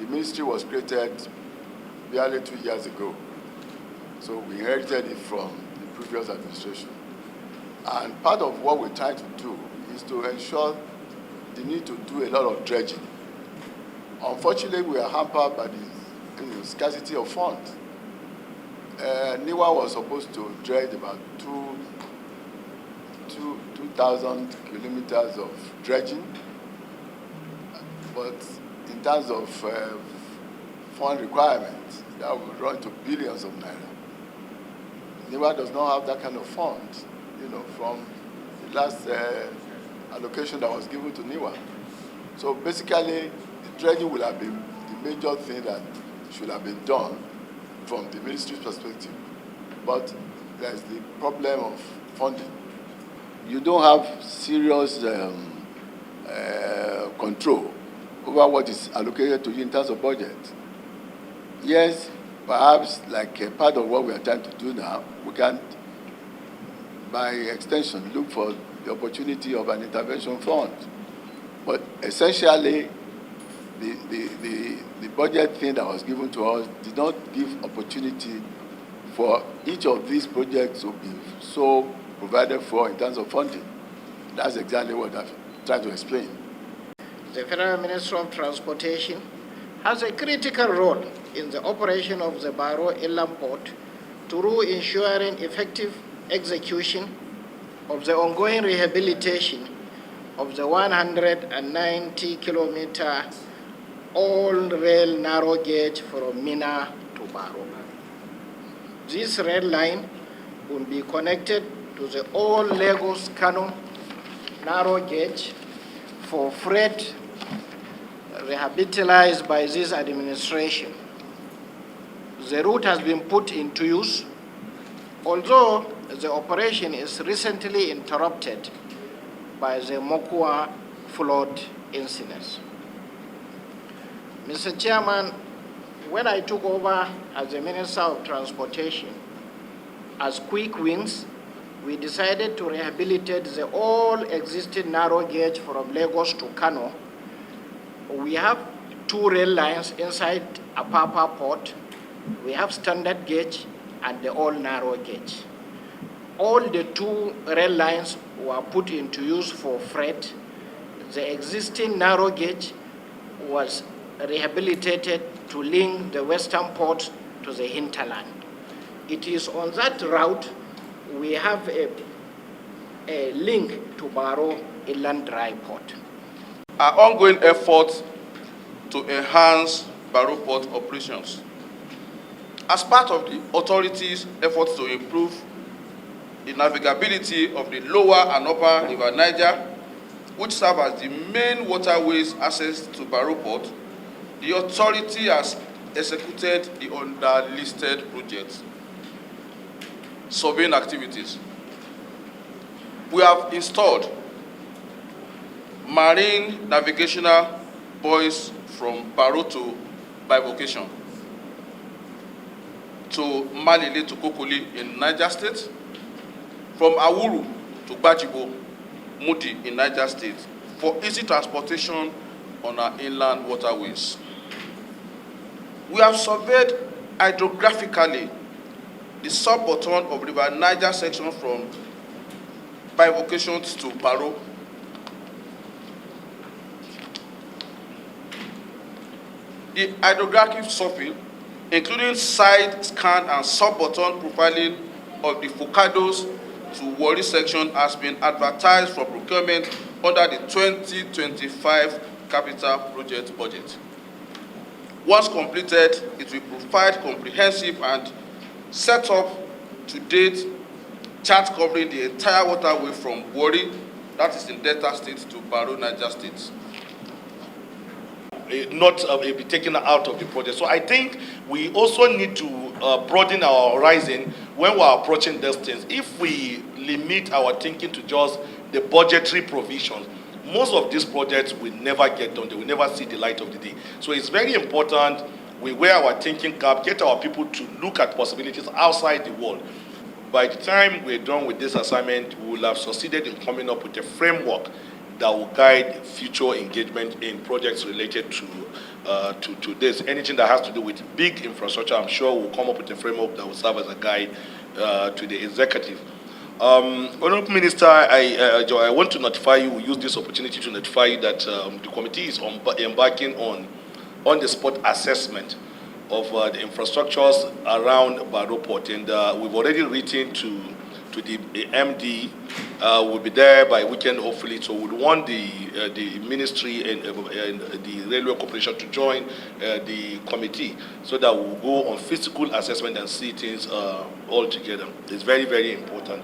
The ministry was created barely 2 years ago. So we inherited it from the previous administration. And part of what we're trying to do is to ensure the need to do a lot of dredging. Unfortunately, we are hampered by the scarcity of funds. NIWA was supposed to dredge about 2,000 kilometers of dredging, but in terms of fund requirements, that will run to billions of naira. NIWA does not have that kind of fund, from the last allocation that was given to NIWA. So basically, the dredging will have been the major thing that should have been done from the ministry's perspective. But there's the problem of funding. You don't have serious control over what is allocated to you in terms of budget. Yes, perhaps like a part of what we are trying to do now, we can, by extension, look for the opportunity of an intervention fund. But essentially, the budget thing that was given to us did not give opportunity for each of these projects to be so provided for in terms of funding. That's exactly what I've tried to explain. The Federal Ministry of Transportation has a critical role in the operation of the Baro Inland Port through ensuring effective execution of the ongoing rehabilitation of the 190-kilometer all-rail narrow gauge from Minna to Baro. This rail line will be connected to the old Lagos-Kano narrow gauge for freight rehabilitated by this administration. The route has been put into use, although the operation is recently interrupted by the Mokwa flood incidents. Mr. Chairman, when I took over as the Minister of Transportation, as quick wins, we decided to rehabilitate the all existing narrow gauge from Lagos to Kano. We have 2 rail lines inside Apapa Port. We have standard gauge and the all narrow gauge. All the 2 rail lines were put into use for freight. The existing narrow gauge was rehabilitated to link the western port to the hinterland. It is on that route we have a link to Baro Inland Dry Port. Our ongoing efforts to enhance Baro Port operations. As part of the authority's efforts to improve the navigability of the lower and upper River Niger, which serve as the main waterways access to Baro Port, the authority has executed the underlisted projects. Surveying activities. We have installed marine navigational buoys from Baro to Bivocation, to Malile to Kokoli in Niger State, from Awuru to Bajibo, Mudi in Niger State, for easy transportation on our inland waterways. We have surveyed hydrographically the sub-bottom of River Niger section from Bivocation to Baro. The hydrographic survey, including side scan and sub-bottom profiling of the Focados to Warri section, has been advertised for procurement under the 2025 capital project budget. Once completed, it will provide comprehensive and set up to date chart covering the entire waterway from Warri, that is in Delta State, to Baro, Niger State. Not be taken out of the project. So I think we also need to broaden our horizon when we are approaching these things. If we limit our thinking to just the budgetary provisions, most of these projects will never get done. They will never see the light of the day. So it's very important we wear our thinking cap, get our people to look at possibilities outside the world. By the time we're done with this assignment, we will have succeeded in coming up with a framework that will guide future engagement in projects related to to this. Anything that has to do with big infrastructure, I'm sure we'll come up with a framework that will serve as a guide to the executive. Honorable Minister, I want to notify you, we use this opportunity to notify you that the committee is embarking on the spot assessment of the infrastructures around Baro Port, and we've already written to the MD. Will be there by weekend, hopefully. So we want the ministry and the railway corporation to join the committee so that we'll go on physical assessment and see things all together. It's very, very important.